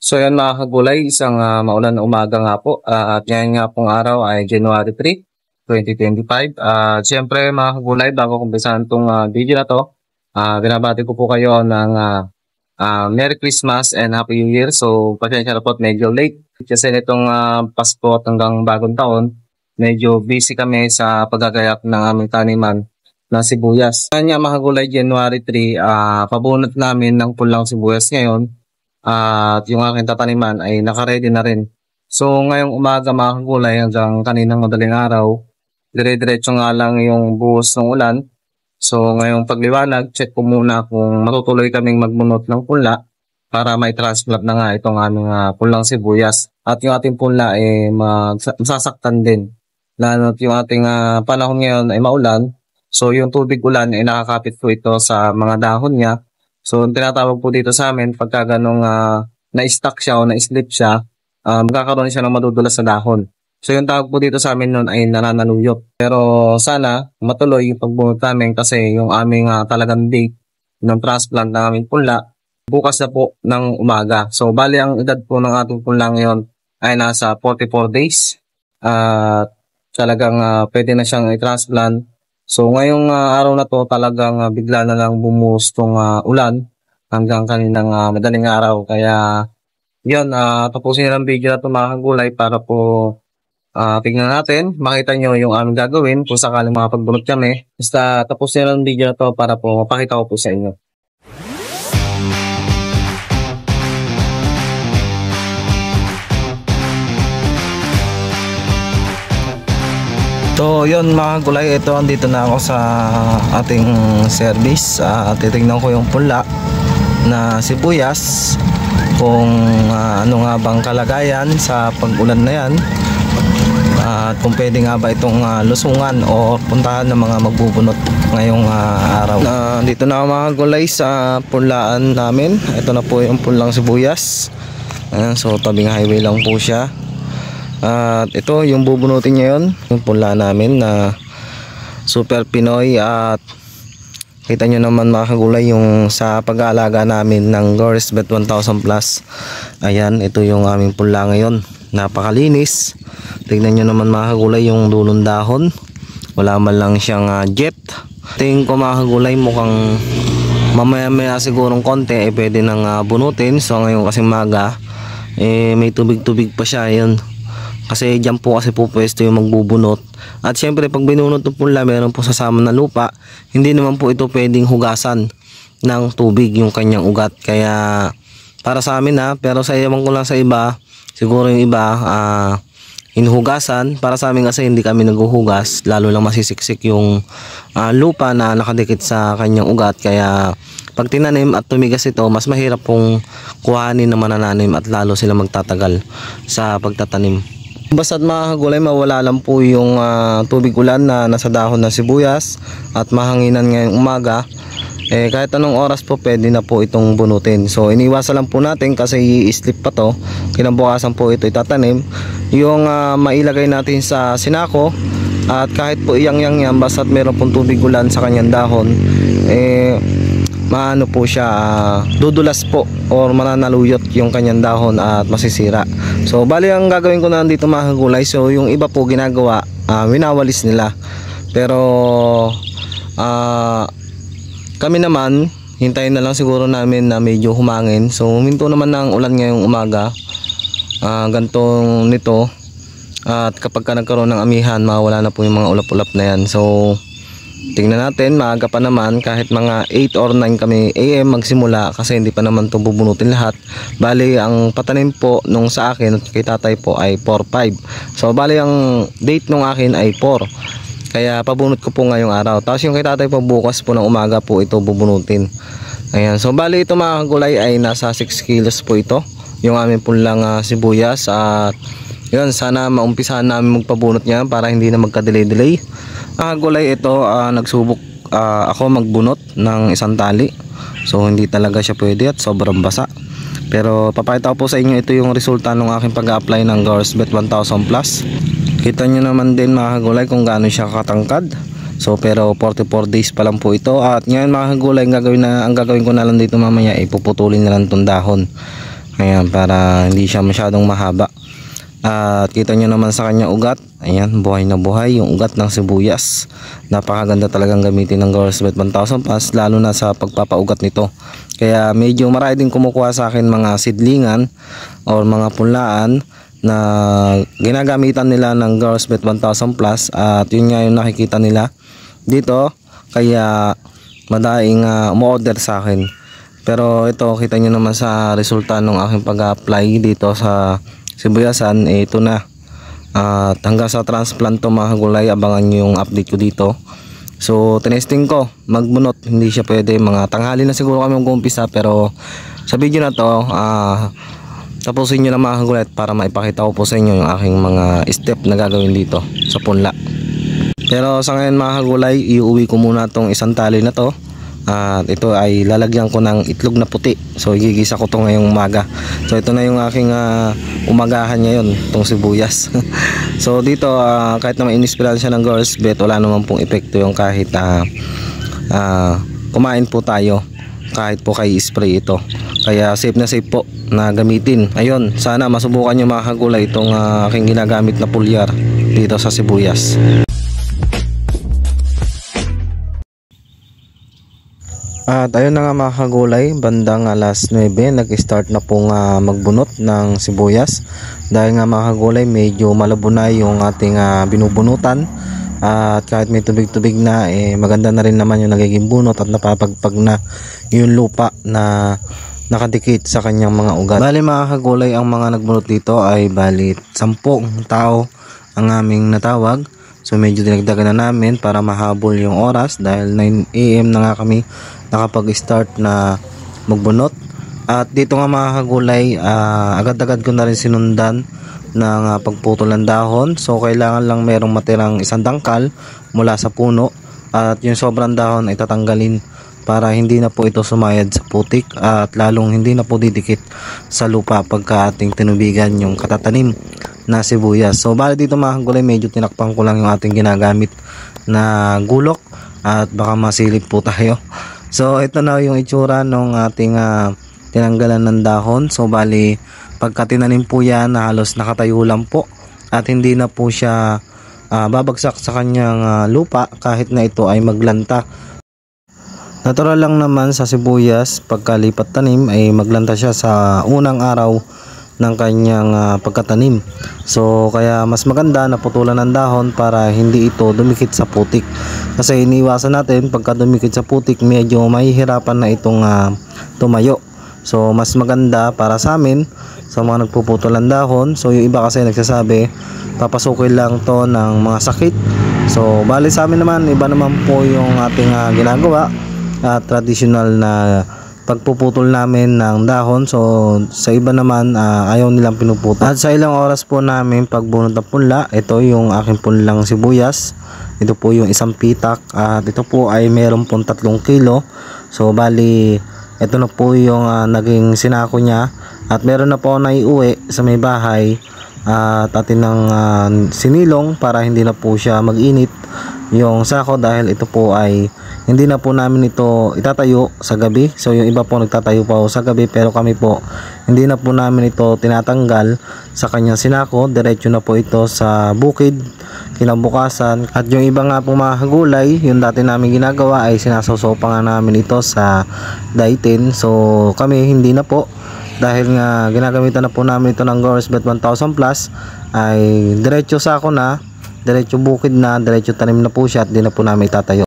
So yan mga kagulay, isang maulan na umaga nga po at ngayon nga pong araw ay January 3, 2025. Siyempre mga kagulay, bago kumpisahan itong video na to, binabati ko po kayo ng Merry Christmas and Happy New Year. So pasensya na po at medyo late kasi nitong Pasko at hanggang bagong taon, medyo busy kami sa paggagayak ng aming taniman na sibuyas. Ngayon nga mga kagulay, January 3, pabunot namin ng pulang sibuyas ngayon. At yung aking tataniman ay nakaready na rin. So ngayong umaga mga kagulay hanggang kaninang madaling araw, dire-diretso nga lang yung buhos ng ulan. So ngayong pagliwanag, check ko muna kung matutuloy kaming magbunot ng punla para may transplant na nga itong aming pulang sibuyas. At yung ating punla ay masasaktan din. Lalo't yung ating panahon ngayon ay maulan. So yung tubig ulan ay nakakapit po ito sa mga dahon niya. So, tinatawag po dito sa amin, pagka ganong na-stuck siya o na-slip siya, magkakaroon siya ng madudulas sa dahon. So, yung tawag po dito sa amin nun ay nananaluyot. Pero sana matuloy yung pagbunot namin kasi yung aming talagang date ng transplant ng aming punla, bukas na po ng umaga. So, bali ang edad po ng ating punla ngayon ay nasa 44 days. At talagang pwede na siyang i-transplant. So ngayong araw na to talagang bigla na lang bumuhos tong ulan hanggang kaninang madaling araw. Kaya yun, tapusin na lang video na ito mga kagulay para po tingnan natin, makita nyo yung aming gagawin kung sakaling makapagbunot kami. Basta tapusin na lang video na ito para po mapakita ko po sa inyo. So yun mga gulay, ito andito na ako sa ating service. Titignan ko yung pula na sibuyas kung ano nga bang kalagayan sa pag-ulan na yan, at kung pwede nga ba itong lusungan o puntahan ng mga magbubunot ngayong araw. Dito na ako mga gulay sa pulaan namin. Ito na po yung pulang sibuyas. So tabing highway lang po siya. At ito yung bubunutin niya yun, yung pula namin na Super Pinoy. At kita nyo naman mga kagulay yung sa pag-aalaga namin ng Goresbet 1000 Plus. Ayan, ito yung aming pula ngayon, napakalinis. Tignan nyo naman mga kagulay yung dulong dahon, wala man lang siyang jet. Tingin ko mga kagulay mukhang mamaya sigurong konti pwede nang bunutin. So ngayon kasi maga may tubig pa siya yun. Kasi dyan po kasi po pwesto yung magbubunot. At syempre pag binunot ng punla, meron po sasama na lupa. Hindi naman po ito pwedeng hugasan ng tubig yung kanyang ugat. Kaya para sa amin pero sa iwan ko lang sa iba, siguro yung iba hinuhugasan. Para sa amin kasi hindi kami naghuhugas, lalo lang masisiksik yung lupa na nakadikit sa kanyang ugat. Kaya pag tinanim at tumigas ito, mas mahirap pong kuhanin ng manananim at lalo sila magtatagal sa pagtatanim. Basta't mga kagulay, mawala lang po yung tubig ulan na nasa dahon ng sibuyas at mahanginan ngayong umaga, kahit anong oras po pwede na po itong bunutin. So iniwasan lang po natin kasi i-slip pa to, kinabukasan po ito itatanim. Yung mailagay natin sa sinako, at kahit po iyang yan, basta't meron pong tubig ulan sa kanyang dahon, maano po siya, dudulas po or mananaluyot yung kanyang dahon at masisira. So bali ang gagawin ko na dito mga kagulay, so yung iba po ginagawa, winawalis nila. Pero kami naman, hintayin na lang siguro namin na medyo humangin. So huminto naman ng ulan ngayong umaga, gantong nito. At kapag ka nagkaroon ng amihan, mawala na po yung mga ulap-ulap na yan. So tingnan natin, maaga pa naman, kahit mga 8 or 9 kami AM magsimula kasi hindi pa naman ito bubunutin lahat. Bali ang patanim po nung sa akin at kay tatay po ay 4-5. So bali ang date nung akin ay 4, kaya pabunot ko po ngayong araw. Tapos yung kay tatay po bukas po ng umaga po ito bubunutin. Ayan, so bali ito mga kagulay ay nasa 6 kilos po ito, yung aming pulang sibuyas. At yun, sana maumpisahan namin magpabunot niya para hindi na magka-delay-delay. Gulay ito, nagsubok ako magbunot ng isang tali. So hindi talaga siya pwede at sobrang basa. Pero papakita ko po sa inyo, ito yung resulta ng aking pag-apply ng Goresbet 1000 Plus. Kita nyo naman din mga kagulay kung gaano siya katangkad. So pero 44 days pa lang po ito. At ngayon mga kagulay, ang gagawin ko na lang dito mamaya ay puputulin na lang itong dahon. Ayan, para hindi siya masyadong mahaba. At kita nyo naman sa kanya ugat, ayan, buhay na buhay yung ugat ng sibuyas. Napakaganda talagang gamitin ng Growers Bet 1000 Plus, lalo na sa pagpapaugat nito. Kaya medyo marami din kumukuha sa akin mga sidlingan or mga punlaan na ginagamitan nila ng Growers Bet 1000 Plus, at yun nga yung nakikita nila dito, kaya madaing umu-order sa akin. Pero ito, kita nyo naman sa resulta ng aking pag-apply dito sa sibuyasan, ito na. At hanggang sa transplant to mga gulay, abangan nyo yung update ko dito. So tinesting ko magbunot, hindi siya pwede, mga tanghali na siguro kami mag-umpisa, pero sa video na to tapusin nyo na mga gulay para maipakita ko po sa inyo yung aking mga step na gagawin dito sa punla. Pero sa ngayon mga gulay, iuwi ko muna tong isang tali na to. At ito ay lalagyan ko ng itlog na puti. So igigisa ko to ngayong umaga. So ito na yung aking umagahan ngayon, tong sibuyas. So dito kahit na ma-inspirahan siya ng Growers Bet, wala naman pong epekto yung kahit kumain po tayo, kahit po kay spray ito. Kaya safe na safe po na gamitin. Ayun, sana masubukan nyo mga kagulay itong aking ginagamit na pulyar dito sa sibuyas. At ayun na nga mga kagulay, bandang alas 9 nag-start na pong magbunot ng sibuyas. Dahil nga mga kagulay, medyo malabo na yung ating binubunutan. At kahit may tubig-tubig na, maganda na rin naman yung nagiging bunot at napapagpag na yung lupa na nakadikit sa kanyang mga ugat. Bali mga kagulay, ang mga nagbunot dito ay bali 10 tao ang aming natawag. So medyo dinagdagan na namin para mahabol yung oras, dahil 9 AM na nga kami nakapag-start na magbunot. At dito nga mga kagulay, agad-agad ko na rin sinundan ng pagputol ng dahon. So kailangan lang merong matirang isang dangkal mula sa puno, at yung sobrang dahon ay tatanggalin para hindi na po ito sumayad sa putik, at lalong hindi na po didikit sa lupa pagka ating tinubigan yung katatanim na sibuyas. So bali dito mga kagulay, medyo tinakpan ko lang yung ating ginagamit na gulok, at baka masilip po tayo. So ito na yung itsura ng ating tinanggalan ng dahon. So bali pagka tinanim po yan, halos nakatayo lang po, at hindi na po siya babagsak sa kanyang lupa kahit na ito ay maglanta. Natural lang naman sa sibuyas, pagkalipat tanim ay maglanta siya sa unang araw ng kanyang pagkatanim. So kaya mas maganda na putulan ng dahon para hindi ito dumikit sa putik, kasi iniwasan natin pagka dumikit sa putik, medyo mahihirapan na itong tumayo. So mas maganda para sa amin, sa mga nagpuputol ng dahon. So yung iba kasi nagsasabi papasukin lang to ng mga sakit. So bali sa amin naman, iba naman po yung ating ginagawa, traditional na pagpuputol namin ng dahon. So sa iba naman ayaw nilang pinuputol. At sa ilang oras po namin pagbunot ng punla, ito yung aking punlang sibuyas. Ito po yung isang pitak, at ito po ay meron pong 3 kilo. So bali ito na po yung naging sinako niya, at meron na po naiuwi sa may bahay, at atin ng sinilong para hindi na po siya mag-init yung sako, dahil ito po ay hindi na po namin ito itatayo sa gabi. So yung iba po nagtatayo pa sa gabi, pero kami po hindi na po namin ito tinatanggal sa kanyang sinako, diretso na po ito sa bukid kinabukasan. At yung iba nga po mga kagulay, yung dati namin ginagawa ay sinasawsaw pa nga namin ito sa daitin. So kami hindi na po, dahil nga ginagamitan na po namin ito ng Growers Bet 1000 Plus, ay diretso sako na, diretso bukid na, diretso tanim na po siya, at di na po namin itatayo.